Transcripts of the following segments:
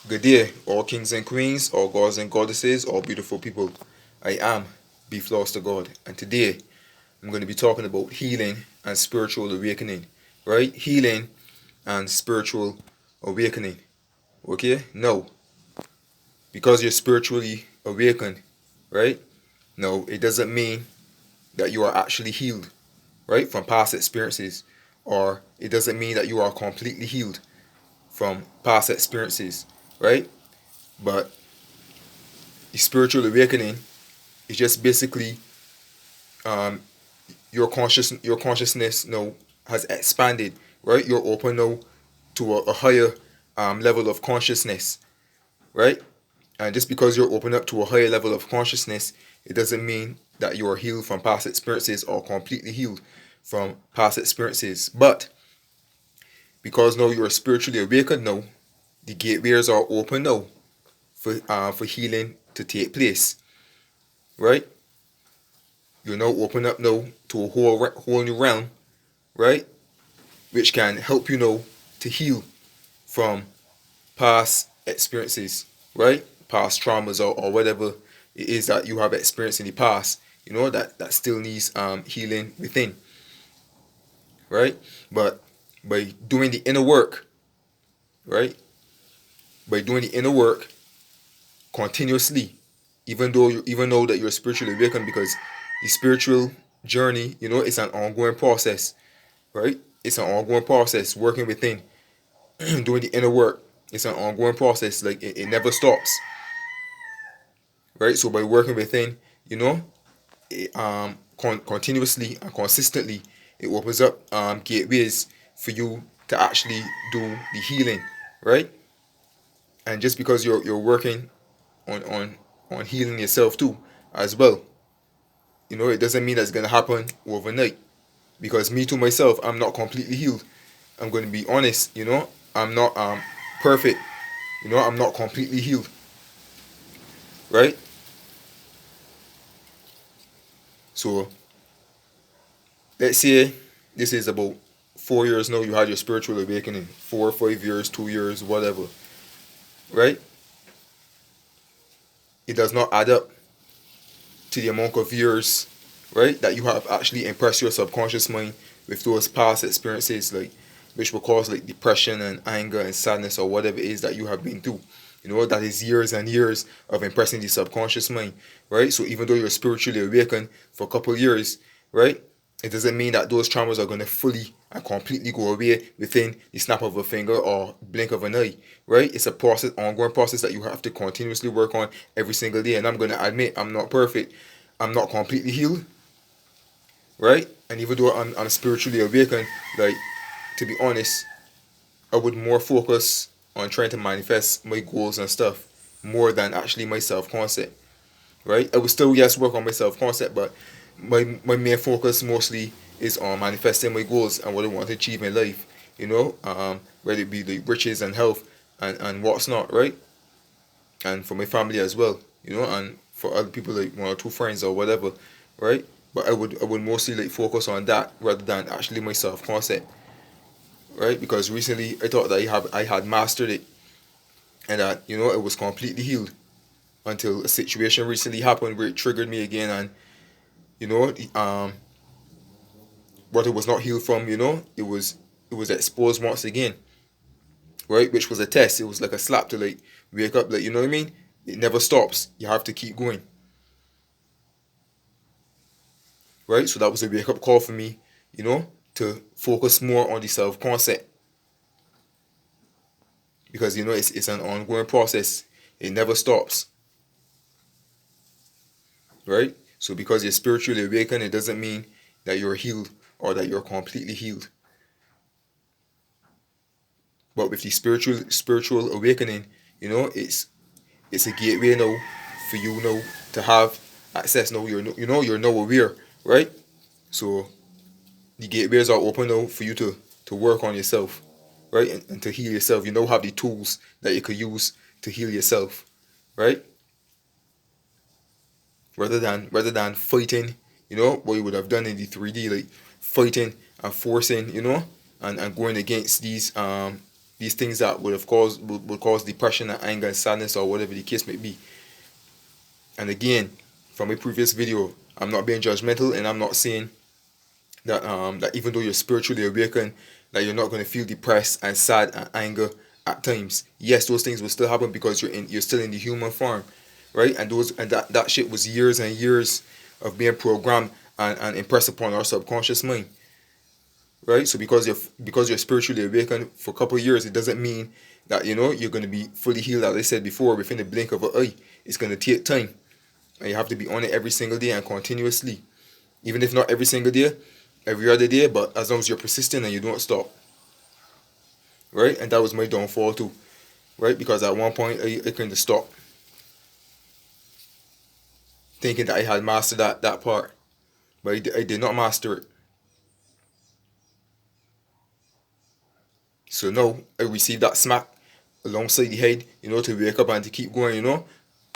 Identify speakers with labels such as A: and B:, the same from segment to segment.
A: Good day, all kings and queens, all gods and goddesses, all beautiful people. I am Be Floss to God, and today I'm going to be talking about healing and spiritual awakening. Right? Healing and spiritual awakening. Okay? Now, because you're spiritually awakened, right? No, it doesn't mean that you are actually healed, right, from past experiences, or it doesn't mean that you are completely healed from past experiences, right? But the spiritual awakening is just basically um, your consciousness now has expanded, right? You're open now to a higher level of consciousness, right? And just because you're open up to a higher level of consciousness, it doesn't mean that you are healed from past experiences or completely healed from past experiences. But because now you are spiritually awakened now, the gateways are open now for healing to take place, right? You're now open up now to a whole new realm, right? Which can help you now to heal from past experiences, right? Past traumas or whatever it is that you have experienced in the past, that still needs healing within, right? But by doing the inner work, right? By doing the inner work continuously, even though that you're spiritually awakened, because the spiritual journey, it's an ongoing process, right? It's an ongoing process working within, doing the inner work. It's an ongoing process, like it never stops, right? So by working within, continuously and consistently, it opens up gateways for you to actually do the healing, right? And just because you're working on on on healing yourself too as well, it doesn't mean that's gonna happen overnight. Because me to myself, I'm not completely healed. I'm going to be honest, I'm not perfect. I'm not completely healed, right? So let's say this is about 4 years now. You had your spiritual awakening, 4 or 5 years, 2 years, whatever, right? It does not add up to the amount of years, right, that you have actually impressed your subconscious mind with those past experiences, like which will cause like depression and anger and sadness or whatever it is that you have been through. That is years and years of impressing the subconscious mind, right? So even though you're spiritually awakened for a couple of years, right, it doesn't mean that those traumas are going to fully and completely go away within the snap of a finger or blink of an eye, right? It's a process, ongoing process that you have to continuously work on every single day. And I'm going to admit, I'm not perfect. I'm not completely healed, right? And even though I'm spiritually awakened, like, to be honest, I would more focus on trying to manifest my goals and stuff more than actually my self concept, right? I would still, yes, work on my self concept, but my main focus mostly is on manifesting my goals and what I want to achieve in life, whether it be like riches and health and what's not, right? And for my family as well, and for other people like one or two friends or whatever, right? But I would mostly like focus on that rather than actually my self concept, right? Because recently I thought that I had mastered it and that it was completely healed until a situation recently happened where it triggered me again, and you know what it was not healed from, it was exposed once again, right? Which was a test. It was like a slap to like wake up, like, you know what I mean? It never stops. You have to keep going, right? So that was a wake up call for me, to focus more on the self concept, because it's an ongoing process. It never stops, right? So because you're spiritually awakened, it doesn't mean that you're healed or that you're completely healed. But with the spiritual awakening, it's a gateway now for you now to have access. Now you're now aware, right? So the gateways are open now for you to work on yourself, right, and to heal yourself. You now have the tools that you could use to heal yourself, right? Rather than fighting, what you would have done in the 3D, like fighting and forcing, and going against these these things that would cause depression and anger and sadness or whatever the case may be. And again, from a previous video, I'm not being judgmental, and I'm not saying that that even though you're spiritually awakened, that you're not going to feel depressed and sad and anger at times. Yes, those things will still happen because you're still in the human form, right? And that shit was years and years of being programmed and impressed upon our subconscious mind, right? So because you're spiritually awakened for a couple of years, it doesn't mean that you're going to be fully healed. As I said before, within the blink of an eye. It's going to take time, and you have to be on it every single day and continuously, even if not every single day, every other day. But as long as you're persistent and you don't stop, right? And that was my downfall too, right? Because at one point I couldn't stop, thinking that I had mastered that part, but I did not master it. So now I receive that smack alongside the head, to wake up and to keep going.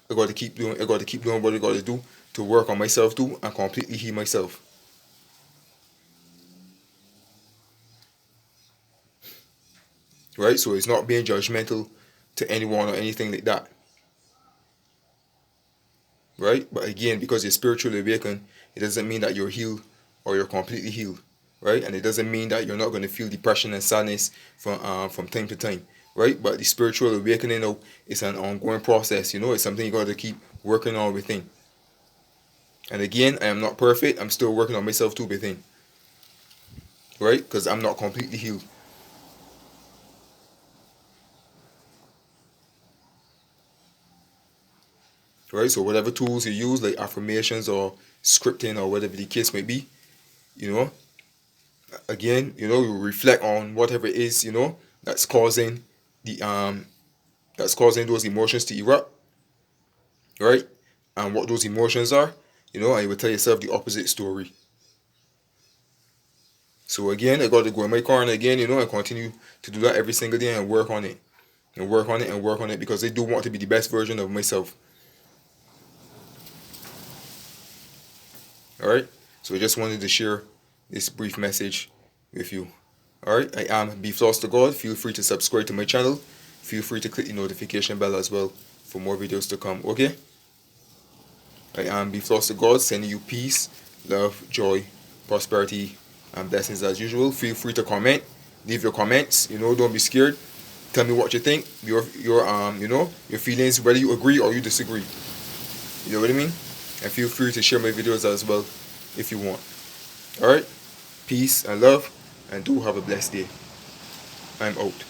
A: I got to keep doing what I got to do to work on myself too and completely heal myself. Right? So it's not being judgmental to anyone or anything like that. Right? But again, because you're spiritually awakened, it doesn't mean that you're healed or you're completely healed. Right? And it doesn't mean that you're not going to feel depression and sadness from time to time. Right? But the spiritual awakening now is an ongoing process. It's something you got to keep working on within. And again, I am not perfect. I'm still working on myself too within. Right? Because I'm not completely healed. Right? So whatever tools you use, like affirmations or scripting or whatever the case may be, again, you reflect on whatever it is, that's causing those emotions to erupt, right? And what those emotions are, and you will tell yourself the opposite story. So again, I got to go in my corner again, and continue to do that every single day and work on it. And work on it and work on it because I do want to be the best version of myself. Alright? So I just wanted to share this brief message with you. Alright? I am Be Floss to God. Feel free to subscribe to my channel. Feel free to click the notification bell as well for more videos to come. Okay? I am Be Floss to God, sending you peace, love, joy, prosperity, and blessings as usual. Feel free to comment. Leave your comments. Don't be scared. Tell me what you think. Your feelings, whether you agree or you disagree. You know what I mean? And feel free to share my videos as well if you want. Alright? Peace and love, and do have a blessed day. I'm out.